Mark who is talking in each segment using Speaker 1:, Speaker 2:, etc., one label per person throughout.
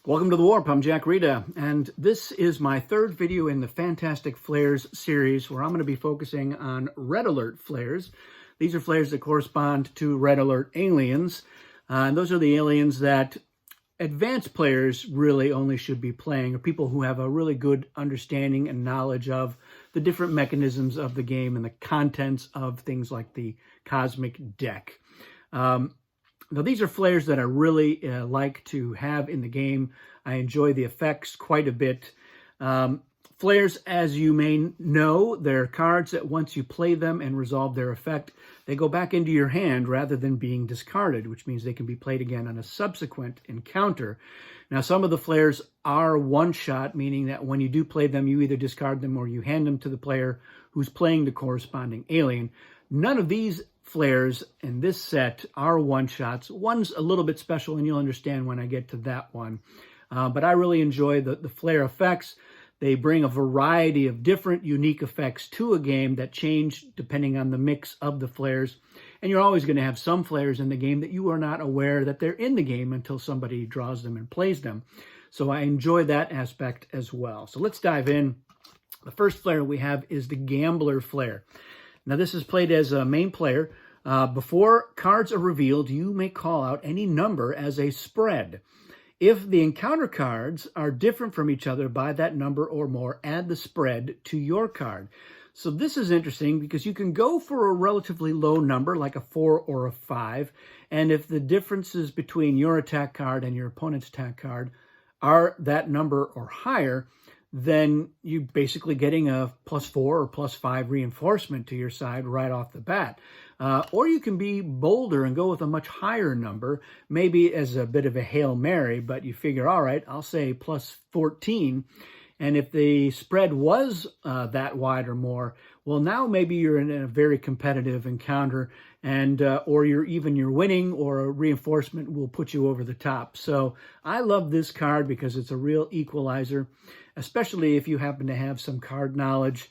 Speaker 1: Welcome to The Warp. I'm Jack Rita, and this is my third video in the Fantastic Flares series where I'm going to be focusing on Red Alert flares. These are flares that correspond to Red Alert aliens, and those are the aliens that advanced players really only should be playing, or people who have a really good understanding and knowledge of the different mechanisms of the game and the contents of things like the Cosmic Deck. Now, these are flares that I really like to have in the game. I enjoy the effects quite a bit. Flares, as you may know, they're cards that once you play them and resolve their effect, they go back into your hand rather than being discarded, which means they can be played again on a subsequent encounter. Now, some of the flares are one-shot, meaning that when you do play them, you either discard them or you hand them to the player who's playing the corresponding alien. None of these flares in this set are one-shots. One's a little bit special, and you'll understand when I get to that one. But I really enjoy the flare effects. They bring a variety of different unique effects to a game that change depending on the mix of the flares. And you're always going to have some flares in the game that you are not aware that they're in the game until somebody draws them and plays them. So I enjoy that aspect as well. So let's dive in. The first flare we have is the Gambler flare. Now, this is played as a main player. Before cards are revealed, you may call out any number as a spread. If the encounter cards are different from each other by that number or more, add the spread to your card. So this is interesting because you can go for a relatively low number, like a 4 or a 5. And if the differences between your attack card and your opponent's attack card are that number or higher, then you're basically getting a +4 or +5 reinforcement to your side right off the bat. Or you can be bolder and go with a much higher number, maybe as a bit of a Hail Mary, but you figure, all right, I'll say +14. And if the spread was that wide or more, well, now maybe you're in a very competitive encounter, and or you're winning, or a reinforcement will put you over the top. So I love this card because it's a real equalizer, especially if you happen to have some card knowledge.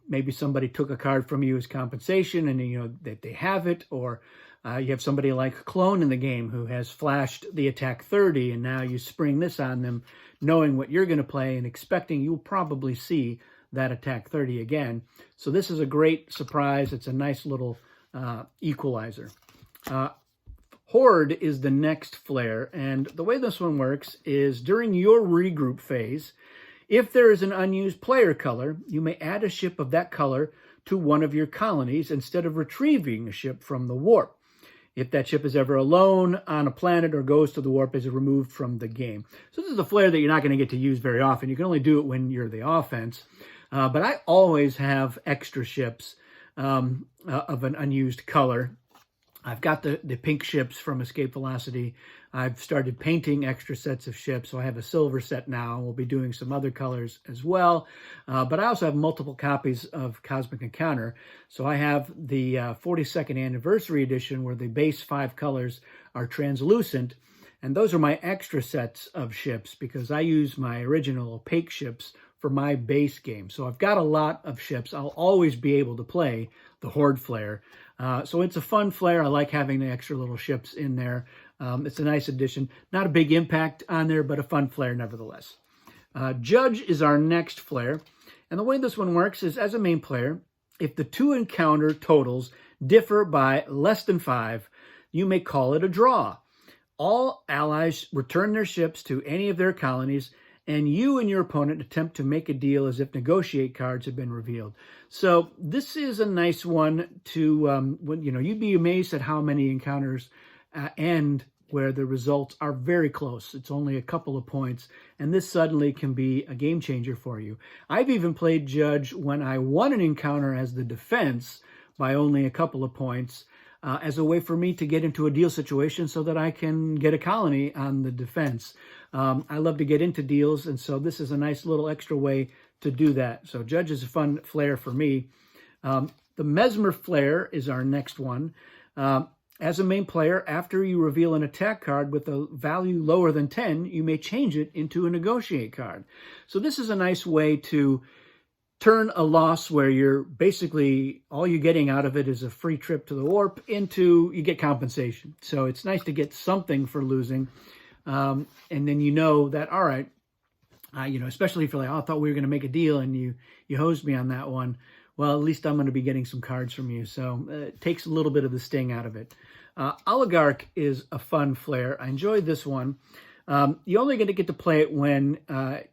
Speaker 1: Maybe somebody took a card from you as compensation, and you know that they have it, or you have somebody like Clone in the game who has flashed the attack 30, and now you spring this on them, knowing what you're going to play and expecting you'll probably see that attack 30 again. So this is a great surprise. It's a nice little equalizer. Horde is the next flare, and the way this one works is during your regroup phase, if there is an unused player color, you may add a ship of that color to one of your colonies instead of retrieving a ship from the warp. If that ship is ever alone on a planet or goes to the warp, is removed from the game. So this is a flare that you're not going to get to use very often. You can only do it when you're the offense. But I always have extra ships of an unused color. I've got the pink ships from Escape Velocity. I've started painting extra sets of ships, so I have a silver set now. We'll be doing some other colors as well. But I also have multiple copies of Cosmic Encounter. So I have the 42nd Anniversary Edition where the base 5 colors are translucent. And those are my extra sets of ships because I use my original opaque ships for my base game. So I've got a lot of ships. I'll always be able to play the Horde flare. So it's a fun flare. I like having the extra little ships in there. It's a nice addition. Not a big impact on there, but a fun flare nevertheless. Judge is our next flare. And the way this one works is, as a main player, if the 2 encounter totals differ by less than 5, you may call it a draw. All allies return their ships to any of their colonies, and you and your opponent attempt to make a deal as if negotiate cards have been revealed. So this is a nice one to, you'd be amazed at how many encounters end where the results are very close. It's only a couple of points, and this suddenly can be a game changer for you. I've even played Judge when I won an encounter as the defense by only a couple of points, as a way for me to get into a deal situation so that I can get a colony on the defense. I love to get into deals, and so this is a nice little extra way to do that. So Judge is a fun flare for me. The Mesmer flare is our next one. As a main player, after you reveal an attack card with a value lower than 10, you may change it into a negotiate card. So this is a nice way to turn a loss where you're basically, all you're getting out of it is a free trip to the warp into, you get compensation. So it's nice to get something for losing. And then you know that, all right, especially if you're like, oh, I thought we were going to make a deal and you hosed me on that one. Well, at least I'm going to be getting some cards from you. So it takes a little bit of the sting out of it. Oligarch is a fun flare. I enjoyed this one. You're only going to get to play it when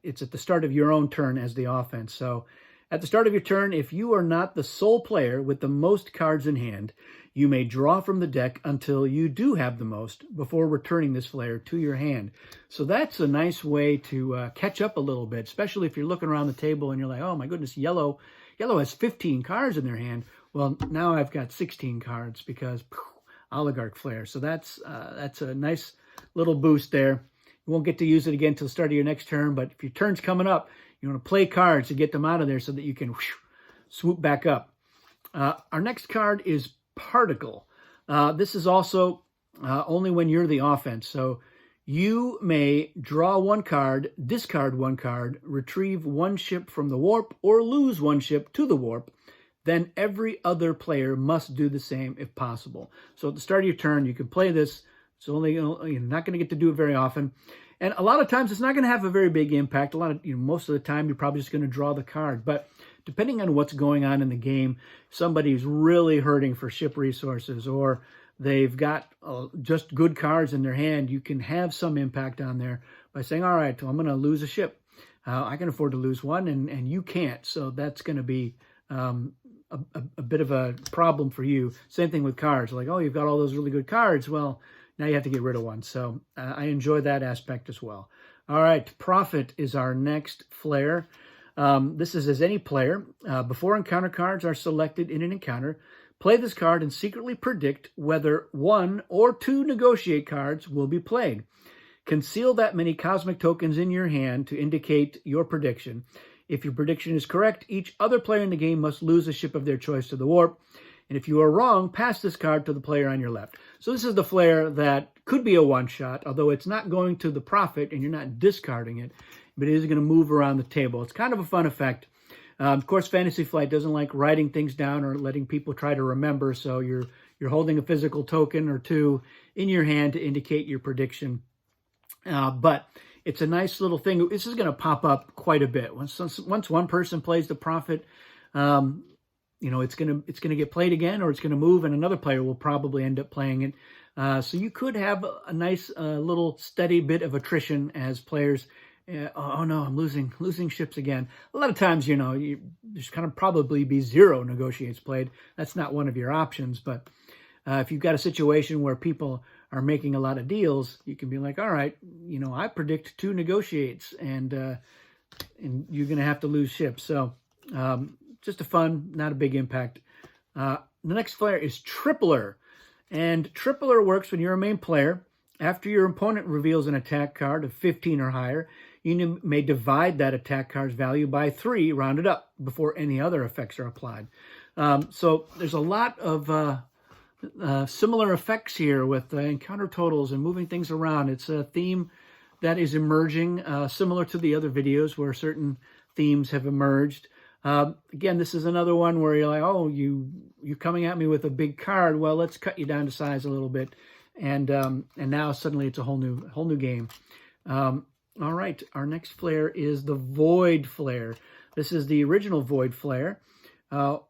Speaker 1: it's at the start of your own turn as the offense. So at the start of your turn, if you are not the sole player with the most cards in hand, you may draw from the deck until you do have the most before returning this flare to your hand. So that's a nice way to catch up a little bit, especially if you're looking around the table and you're like, oh my goodness, yellow has 15 cards in their hand. Well, now I've got 16 cards because Oligarch flare. So that's a nice little boost there. You won't get to use it again until the start of your next turn, but if your turn's coming up, you want to play cards to get them out of there so that you can swoop back up. Our next card is Particle. This is also only when you're the offense. So you may draw one card, discard one card, retrieve one ship from the warp, or lose one ship to the warp. Then every other player must do the same if possible. So at the start of your turn, you can play this. It's only, you're not going to get to do it very often. And a lot of times it's not going to have a very big impact. Most of the time you're probably just going to draw the card. But depending on what's going on in the game, somebody's really hurting for ship resources, or they've got just good cards in their hand, you can have some impact on there by saying, all right, well, I'm going to lose a ship. I can afford to lose one, and you can't. So that's going to be a bit of a problem for you. Same thing with cards. Like, oh, you've got all those really good cards. Well, now you have to get rid of one. So I enjoy that aspect as well. All right, Prophet is our next flare. This is as any player. Before encounter cards are selected in an encounter, play this card and secretly predict whether 1 or 2 negotiate cards will be played. Conceal that many cosmic tokens in your hand to indicate your prediction. If your prediction is correct, each other player in the game must lose a ship of their choice to the warp. And if you are wrong, pass this card to the player on your left. So this is the flare that could be a one-shot, although it's not going to the Prophet and you're not discarding it, but it is going to move around the table. It's kind of a fun effect. Of course, Fantasy Flight doesn't like writing things down or letting people try to remember, so you're holding a physical token or 2 in your hand to indicate your prediction. But it's a nice little thing. This is going to pop up quite a bit. Once one person plays the Prophet, it's going to get played again, or it's going to move, and another player will probably end up playing it. So you could have a nice little steady bit of attrition as players. Oh no, I'm losing ships again. A lot of times, there's kind of probably be 0 negotiates played. That's not one of your options. But if you've got a situation where people are making a lot of deals, you can be like, all right, I predict 2 negotiates, and you're going to have to lose ships. So just a fun, not a big impact. The next flare is Tripler. And Tripler works when you're a main player. After your opponent reveals an attack card of 15 or higher, you may divide that attack card's value by 3, rounded up, before any other effects are applied. So there's a lot of similar effects here with encounter totals and moving things around. It's a theme that is emerging, similar to the other videos where certain themes have emerged. Again, this is another one where you're like, oh, you're coming at me with a big card. Well, let's cut you down to size a little bit. And now suddenly it's a whole new game. All right, our next flare is the Void Flare. This is the original Void Flare.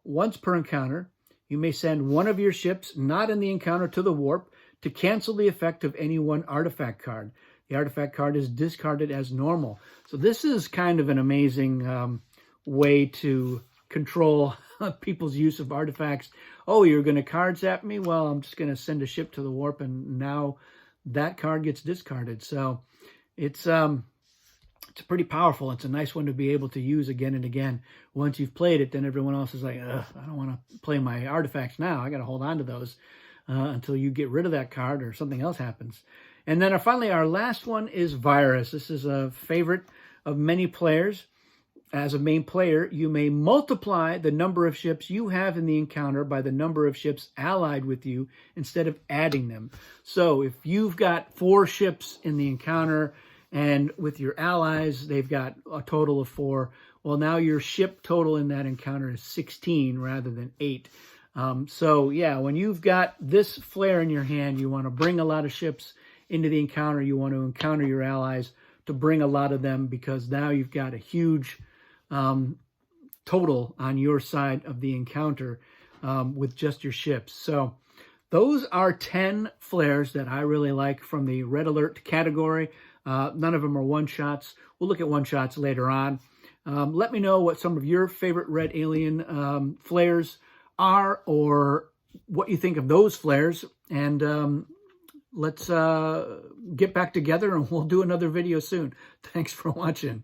Speaker 1: Once per encounter, you may send one of your ships not in the encounter to the warp to cancel the effect of any one artifact card. The artifact card is discarded as normal. So this is kind of an amazing way to control people's use of artifacts. Oh, you're going to card zap me? Well, I'm just going to send a ship to the warp, and now that card gets discarded. So it's pretty powerful. It's a nice one to be able to use again and again. Once you've played it, then everyone else is like, ugh, I don't want to play my artifacts now. I got to hold on to those until you get rid of that card or something else happens. And then finally, our last one is Virus. This is a favorite of many players. As a main player, you may multiply the number of ships you have in the encounter by the number of ships allied with you instead of adding them. So if you've got 4 ships in the encounter and with your allies, they've got a total of 4, well, now your ship total in that encounter is 16 rather than 8. So yeah, when you've got this flare in your hand, you want to bring a lot of ships into the encounter, you want to encounter your allies to bring a lot of them, because now you've got a huge total on your side of the encounter with just your ships. So those are 10 flares that I really like from the Red Alert category. None of them are one-shots. We'll look at one-shots later on. Let me know what some of your favorite Red Alien flares are, or what you think of those flares. And let's get back together and we'll do another video soon. Thanks for watching.